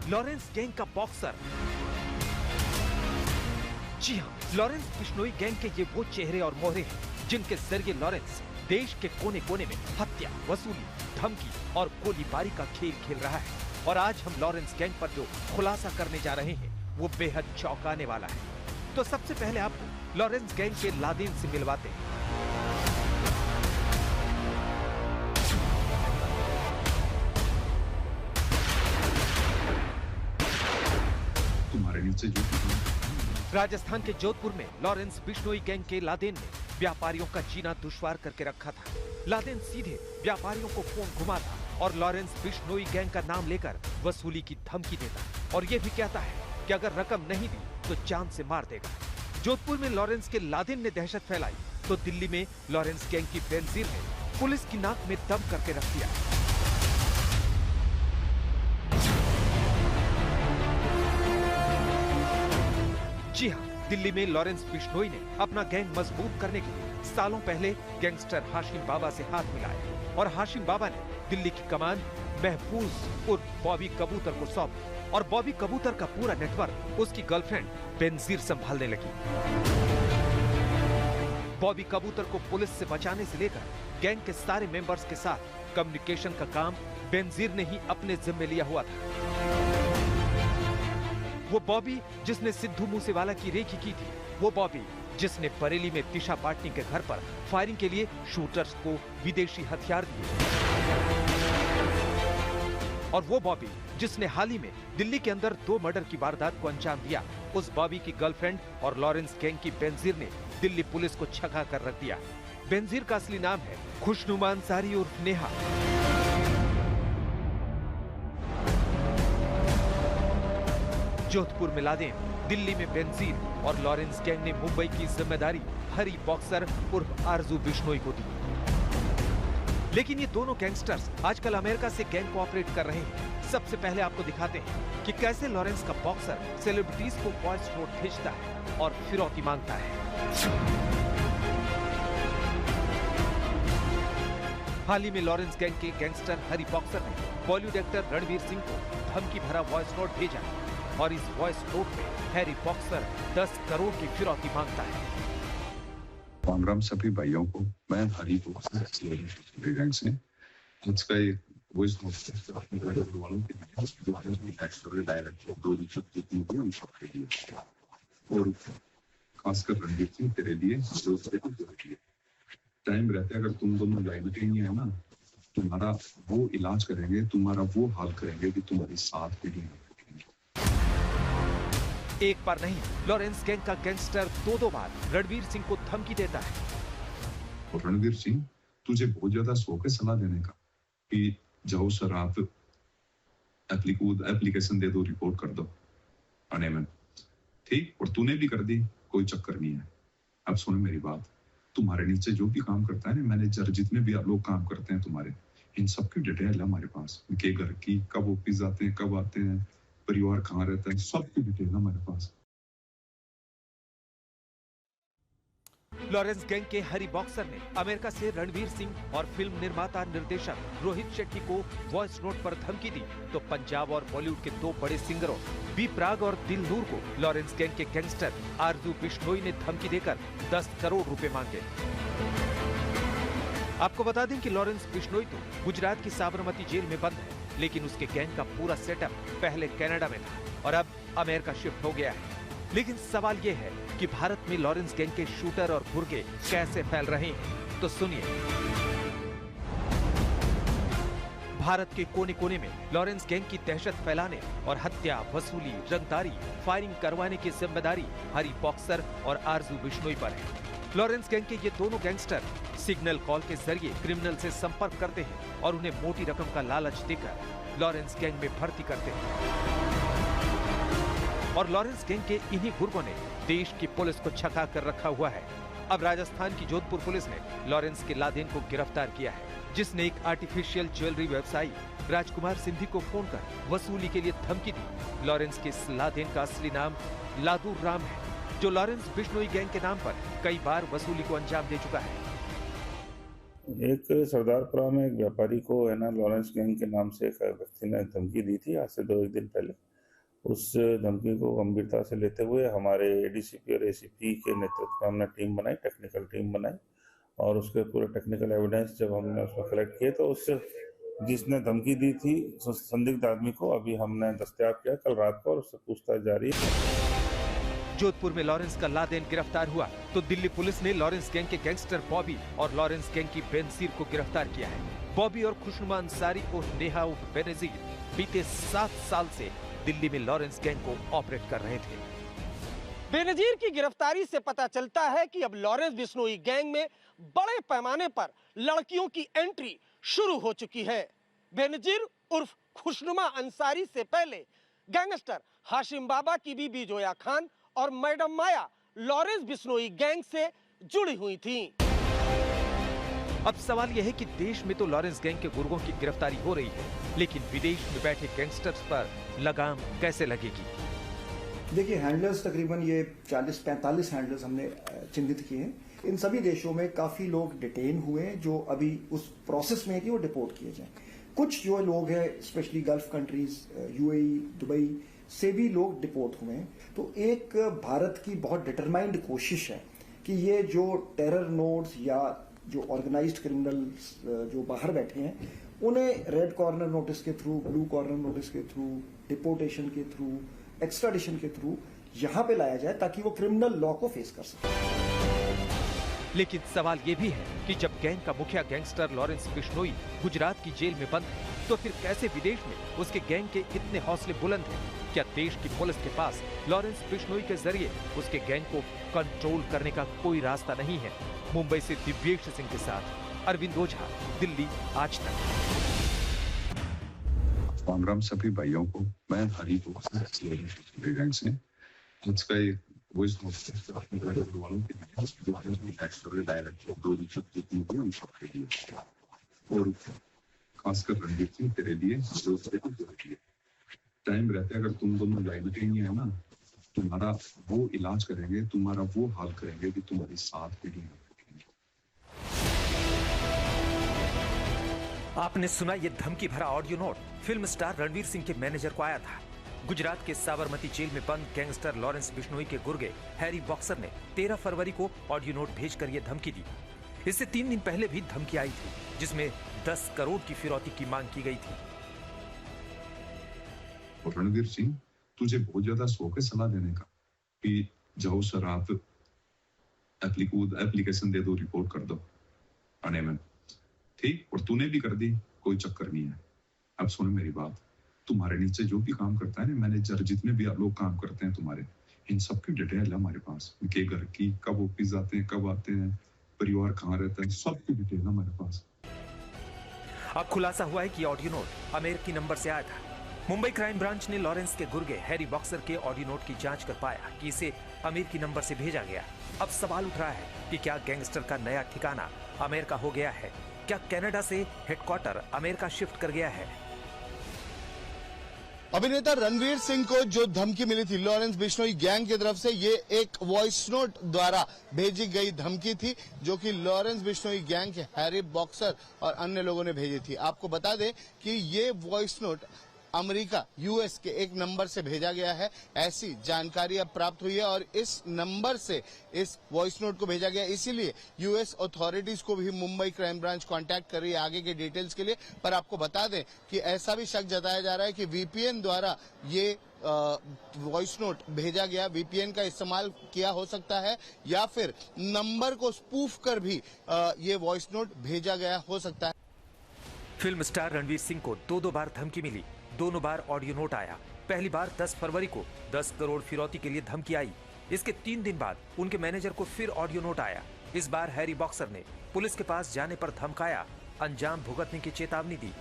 Lawrence gang का boxer. जी हाँ, Lawrence Bishnoi gang के ये वो चेहरे और मोहरे हैं जिनके जरिए लॉरेंस देश के कोने कोने में हत्या, वसूली, धमकी और गोलीबारी का खेल खेल रहा है। और आज हम लॉरेंस गैंग पर जो खुलासा करने जा रहे हैं वो बेहद चौंकाने वाला है। तो सबसे पहले आपको लॉरेंस गैंग के लादेन से मिलवाते हैं। तुम्हारे नीचे जो राजस्थान के जोधपुर में लॉरेंस बिश्नोई गैंग के लादेन ने व्यापारियों का जीना दुश्वार करके रखा था। लादेन सीधे व्यापारियों को फोन घुमाता और लॉरेंस बिश्नोई गैंग का नाम लेकर वसूली की धमकी देता और ये भी कहता है कि अगर रकम नहीं दी तो जान से मार देगा। जोधपुर में लॉरेंस के लादेन ने दहशत फैलाई तो दिल्ली में लॉरेंस गैंग की बेनजीर ने पुलिस की नाक में दम करके रख दिया। जी हाँ, दिल्ली में लॉरेंस बिश्नोई ने अपना गैंग मजबूत करने के लिए सालों पहले गैंगस्टर हाशिम बाबा से हाथ मिलाया और हाशिम बाबा ने दिल्ली की कमान महफूज उर्फ बॉबी कबूतर को सौंपी और बॉबी कबूतर का पूरा नेटवर्क उसकी गर्लफ्रेंड बेनजीर संभालने लगी। बॉबी कबूतर को पुलिस से बचाने से लेकर गैंग के सारे मेंबर्स के साथ कम्युनिकेशन का काम बेनजीर ने ही अपने जिम्मे लिया हुआ था। वो बॉबी जिसने सिद्धू मूसेवाला की रेकी की थी, वो बॉबी जिसने बरेली में दिशा पाटनी के घर पर फायरिंग के लिए शूटर्स को विदेशी हथियार दिए, और वो बॉबी जिसने हाल ही में दिल्ली के अंदर 2 मर्डर की वारदात को अंजाम दिया, उस बॉबी की गर्लफ्रेंड और लॉरेंस गैंग की बेनजीर ने दिल्ली पुलिस को छका कर रख दिया। बेनजीर का असली नाम है खुशनुमा अंसारी उर्फ नेहा। जोधपुर में लादेन, दिल्ली में बेनजीर और लॉरेंस गैंग ने मुंबई की जिम्मेदारी हरी बॉक्सर उर्फ आरजू बिश्नोई को दी। लेकिन ये दोनों गैंगस्टर्स आजकल अमेरिका से गैंग कोऑपरेट कर रहे हैं। सबसे पहले आपको दिखाते हैं कि कैसे लॉरेंस का बॉक्सर सेलिब्रिटीज को वॉइस नोट भेजता है और फिरौती मांगता है। हाल ही में लॉरेंस गैंग के गैंगस्टर हरी बॉक्सर ने बॉलीवुड एक्टर रणवीर सिंह को धमकी भरा वॉइस नोट भेजा और इस वॉइस नोट में हैरी बॉक्सर 10 करोड़ की फिरौती मांगता है। राम सभी भाइयों को, मैं हरी बॉक्सर से आज का एक वॉइस नोट वालों के और खासकर रणवीर सिंह तेरे लिए जो टाइम रहते अगर तुम दोनों लाइन नहीं है ना, तुम्हारा वो इलाज करेंगे, तुम्हारा वो हाल करेंगे कि तुम्हारी साथ पीढ़ी एक बार नहीं, लॉरेंस गैंग का गैंगस्टर 2 बार रणवीर सिंह को धमकी देता है। और रणवीर सिंह, तुझे बहुत ज्यादा शौक है सलाह देने का कि जाओ सर आप एप्लीकेशन दे दो, रिपोर्ट कर दो थाने में, ठीक, और तूने भी कर दी, कोई चक्कर नहीं है। अब सुन मेरी बात, तुम्हारे नीचे जो भी काम करता है ना, मैनेजर जितने भी लोग काम करते हैं तुम्हारे, इन सबकी डिटेल है हमारे पास, उनके घर की, कब ऑफिस जाते हैं, कब आते हैं, परिवार कहाँ रहता है, सबकी डिटेल हमारे पास। लॉरेंस गैंग के हरी बॉक्सर ने अमेरिका से रणवीर सिंह और फिल्म निर्माता निर्देशक रोहित शेट्टी को वॉइस नोट पर धमकी दी, तो पंजाब और बॉलीवुड के 2 बड़े सिंगरों बी प्राग और दिल नूर को लॉरेंस गैंग के गैंगस्टर आरजू बिश्नोई ने धमकी देकर 10 करोड़ रुपए मांगे। आपको बता दें कि लॉरेंस बिश्नोई तो गुजरात की साबरमती जेल में बंद है, लेकिन उसके गैंग का पूरा सेटअप पहले कनाडा में था और अब अमेरिका शिफ्ट हो गया है। लेकिन सवाल यह है कि भारत में लॉरेंस गैंग के शूटर और गुर्गे कैसे फैल रहे हैं, तो सुनिए। भारत के कोने कोने में लॉरेंस गैंग की दहशत फैलाने और हत्या, वसूली, रंगदारी, फायरिंग करवाने की जिम्मेदारी हरी बॉक्सर और आरजू बिश्नोई पर है। लॉरेंस गैंग के ये दोनों गैंगस्टर सिग्नल कॉल के जरिए क्रिमिनल से संपर्क करते हैं और उन्हें मोटी रकम का लालच देकर लॉरेंस गैंग में भर्ती करते हैं। और लॉरेंस गैंग के इन्हीं गुर्गों ने देश की पुलिस को छका कर रखा हुआ है। अब राजस्थान की जोधपुर पुलिस ने लॉरेंस के लादेन को गिरफ्तार किया है, जिसने एक आर्टिफिशियल ज्वेलरी व्यवसायी राजकुमार सिंधी को फोन कर वसूली के लिए धमकी दी। लॉरेंस के इस लादेन का असली नाम लादू राम है, जो लॉरेंस बिश्नोई गैंग के नाम पर कई बार वसूली को अंजाम दे चुका है। एक सरदारपुरा में एक व्यापारी को है ना लॉरेंस गैंग के नाम से एक व्यक्ति ने धमकी दी थी आज से 2-1 दिन पहले। उस धमकी को गंभीरता से लेते हुए हमारे एडीसीपी और एसीपी के नेतृत्व में हमने टीम बनाई, टेक्निकल टीम बनाई, और उसके पूरे टेक्निकल एविडेंस जब हमने उसको कलेक्ट किए तो उससे जिसने धमकी दी थी संदिग्ध आदमी को अभी हमने दस्तयाब किया कल रात को, और उससे पूछताछ जारी है। जोधपुर में लॉरेंस का लादेन गिरफ्तार हुआ तो दिल्ली पुलिस ने लॉरेंस गैंग के गैंगस्टर बॉबी और लॉरेंस गैंग की बेनजीर को गिरफ्तार किया है। बॉबी और खुशनुमा अंसारी उर्फ नेहा उर्फ बेनजीर बीते 7 साल से दिल्ली में लॉरेंस गैंग को ऑपरेट कर रहे थे। बेनजीर की गिरफ्तारी से पता चलता है कि अब लॉरेंस बिश्नोई गैंग में बड़े पैमाने पर लड़कियों की एंट्री शुरू हो चुकी है। बेनजीर उर्फ खुशनुमा अंसारी से पहले गैंगस्टर हाशिम बाबा की बीबी जोया खान और मैडम माया लॉरेंस बिश्नोई गैंग से जुड़ी हुई थीं। अब सवाल यह है कि देश में तो लॉरेंस गैंग के गुर्गों की गिरफ्तारी हो रही है, लेकिन विदेश में बैठे गैंगस्टर्स पर लगाम कैसे लगेगी? देखिए, हैंडलर्स तकरीबन ये 40-45 हैंडलर्स हमने चिन्हित किए हैं। इन सभी देशों में काफी लोग डिटेन हुए हैं जो अभी उस प्रोसेस में है कि वो डिपोर्ट किए जाएं। कुछ जो लोग हैं specially gulf countries, UAE, Dubai से भी लोग डिपोर्ट हुए हैं। तो एक भारत की बहुत डिटरमाइंड कोशिश है कि ये जो टेरर नोड्स या जो ऑर्गेनाइज्ड क्रिमिनल्स जो बाहर बैठे हैं उन्हें रेड कॉर्नर नोटिस के थ्रू, ब्लू कॉर्नर नोटिस के थ्रू, डिपोर्टेशन के थ्रू, एक्स्ट्राडिशन के थ्रू यहां पे लाया जाए ताकि वो क्रिमिनल लॉ को फेस कर सके। लेकिन सवाल ये भी है कि जब गैंग का मुखिया गैंगस्टर लॉरेंस बिश्नोई गुजरात की जेल में बंद है, तो फिर कैसे विदेश में उसके गैंग के इतने हौसले बुलंद हैं? क्या देश की पुलिस के पास लॉरेंस बिश्नोई के जरिए उसके गैंग को कंट्रोल करने का कोई रास्ता नहीं है? मुंबई से दिव्येश सिंह के साथ अरविंद ओझा, दिल्ली आज तक। राम सभी भाइयों को, मैं हरी को गैंग से आज का एक वॉइस वालों के और खासकर रणवीर सिंह तेरे लिए टाइम रहते अगर तुम दोनों लाइन नहीं है ना, तुम्हारा वो इलाज करेंगे, तुम्हारा वो हाल करेंगे कि तुम्हारी 7 पीढ़ी। आपने सुना ये धमकी भरा audio note film star Ranveer Singh के मैनेजर को आया था। गुजरात के साबरमती जेल में बंद गैंगस्टर लॉरेंस बिश्नोई के गुर्गे हैरी बॉक्सर ने 13 फरवरी को ऑडियो नोट भेजकर ये धमकी दी। इससे 3 दिन पहले भी धमकी आई थी जिसमें 10 करोड़ की फिरौती की मांग की गई थी। रणवीर सिंह, तुझे बहुत ज्यादा शौक है सलाह देने का कि जाओ सर आप एप्लीकेशन दे दो, रिपोर्ट कर दो आने में, ठीक, और तूने भी कर दी, कोई चक्कर नहीं है। अब सुन मेरी बात, तुम्हारे नीचे जो भी काम करता है ना मैनेजर, जितने भी लोग काम करते हैं तुम्हारे, इन सब की डिटेल है हमारे पास, उनके घर की, कब ऑफिस जाते हैं, कब आते हैं, परिवार कहाँ रहता है, सब की डिटेल हमारे पास। अब खुलासा हुआ है कि ऑडियो नोट अमेरिकी नंबर से आया था। मुंबई क्राइम ब्रांच ने लॉरेंस के गुर्गे हैरी बॉक्सर के ऑडियो नोट की जांच कर पाया कि इसे अमेरिकी नंबर से भेजा गया। अब सवाल उठ रहा है कि क्या गैंगस्टर का नया ठिकाना अमेरिका हो गया है? क्या कनाडा से हेडक्वार्टर अमेरिका शिफ्ट कर गया है? अभिनेता रणवीर सिंह को जो धमकी मिली थी लॉरेंस बिश्नोई गैंग की तरफ से, ये एक वॉइस नोट द्वारा भेजी गई धमकी थी जो कि लॉरेंस बिश्नोई गैंग के हैरी बॉक्सर और अन्य लोगों ने भेजी थी। आपको बता दें कि ये वॉइस नोट अमेरिका यूएस के एक नंबर से भेजा गया है, ऐसी जानकारी अब प्राप्त हुई है और इस नंबर से इस वॉइस नोट को भेजा गया। इसीलिए यूएस अथॉरिटीज को भी मुंबई क्राइम ब्रांच कांटेक्ट कर रही है आगे के डिटेल्स के लिए। पर आपको बता दें कि ऐसा भी शक जताया जा रहा है कि वीपीएन द्वारा ये वॉइस नोट भेजा गया, वीपीएन का इस्तेमाल किया हो सकता है या फिर नंबर को स्पूफ कर भी ये वॉइस नोट भेजा गया हो सकता है। फिल्म स्टार रणवीर सिंह को 2 बार धमकी मिली, दोनों बार ऑडियो नोट आया। पहली बार 10 फरवरी को 10 करोड़ फिरौती के लिए धमकी आई। इसके 3 दिन बाद उनके मैनेजर को फिर ऑडियो नोट आया। इस बार हैरी बॉक्सर ने पुलिस के पास जाने पर धमकाया, अंजाम भुगतने की चेतावनी दी।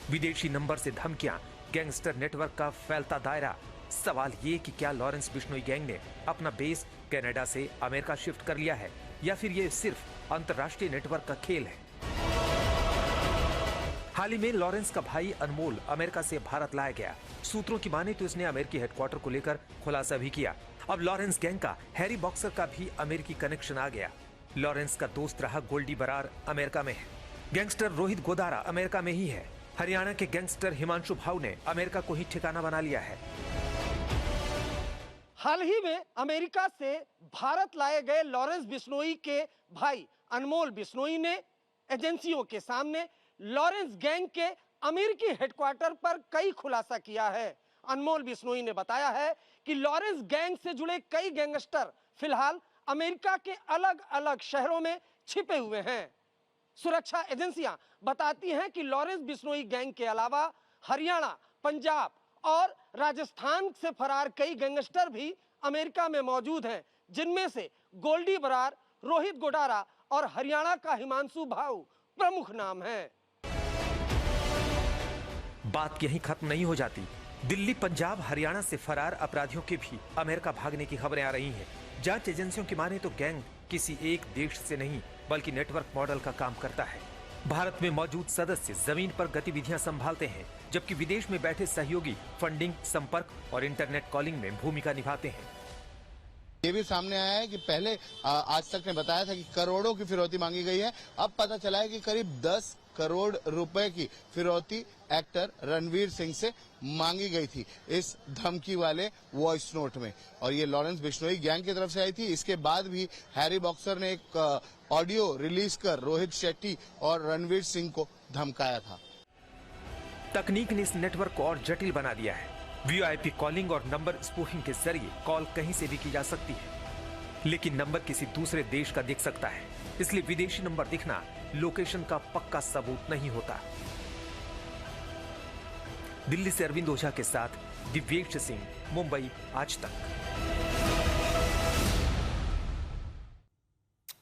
विदेशी नंबर से धमकियां, गैंगस्टर नेटवर्क का फैलता दायरा। सवाल ये कि क्या लॉरेंस बिश्नोई गैंग ने अपना बेस कनाडा से अमेरिका शिफ्ट कर लिया है या फिर ये सिर्फ अंतर्राष्ट्रीय नेटवर्क का खेल है? हाल ही में लॉरेंस का भाई अनमोल अमेरिका से भारत लाया गया। सूत्रों की माने तो इसने अमेरिकी हेडक्वार्टर को लेकर खुलासा भी किया। अब लॉरेंस गैंग का हैरी बॉक्सर का भी अमेरिकी कनेक्शन आ गया। लॉरेंस का दोस्त रहा गोल्डी बरार अमेरिका में है। गैंगस्टर रोहित गोदारा अमेरिका में ही है। हरियाणा के गैंगस्टर हिमांशु भाऊ ने अमेरिका को ही ठिकाना बना लिया है। हाल ही में अमेरिका से भारत लाए गए लॉरेंस बिश्नोई के भाई अनमोल बिश्नोई ने एजेंसियों के सामने लॉरेंस गैंग के अमेरिकी हेडक्वार्टर पर कई खुलासा किया है। अनमोल बिश्नोई ने बताया है कि लॉरेंस गैंग से जुड़े कई गैंगस्टर फिलहाल अमेरिका के अलग अलग शहरों में छिपे हुए हैं। सुरक्षा एजेंसियां बताती हैं कि लॉरेंस बिश्नोई गैंग के अलावा हरियाणा, पंजाब और राजस्थान से फरार कई गैंगस्टर भी अमेरिका में मौजूद हैं, जिनमें से गोल्डी बरार, रोहित गोडारा और हरियाणा का हिमांशु भाऊ प्रमुख नाम हैं। बात यहीं खत्म नहीं हो जाती। दिल्ली, पंजाब, हरियाणा से फरार अपराधियों के भी अमेरिका भागने की खबरें आ रही हैं। जांच एजेंसियों की माने तो गैंग किसी एक देश से नहीं बल्कि नेटवर्क मॉडल का काम करता है। भारत में मौजूद सदस्य जमीन पर गतिविधियां संभालते हैं, जबकि विदेश में बैठे सहयोगी फंडिंग, संपर्क और इंटरनेट कॉलिंग में भूमिका निभाते हैं। ये भी सामने आया है कि पहले आज तक ने बताया था कि करोड़ों की फिरौती मांगी गई है। अब पता चला है कि करीब 10 करोड़ रुपए की फिरौती एक्टर रणवीर सिंह से मांगी गई थी इस धमकी वाले वॉइस नोट में, और ये लॉरेंस बिश्नोई गैंग की तरफ से आई थी। इसके बाद भी हैरी बॉक्सर ने एक ऑडियो रिलीज कर रोहित शेट्टी और रणवीर सिंह को धमकाया था। तकनीक ने इस नेटवर्क को और जटिल बना दिया है। वीआईपी कॉलिंग और नंबर स्पूफिंग के जरिए कॉल कहीं से भी की जा सकती है, लेकिन नंबर किसी दूसरे देश का दिख सकता है। इसलिए विदेशी नंबर दिखना लोकेशन का पक्का सबूत नहीं होता। दिल्ली से अरविंद ओझा के साथ दिव्येश सिंह, मुंबई आज तक।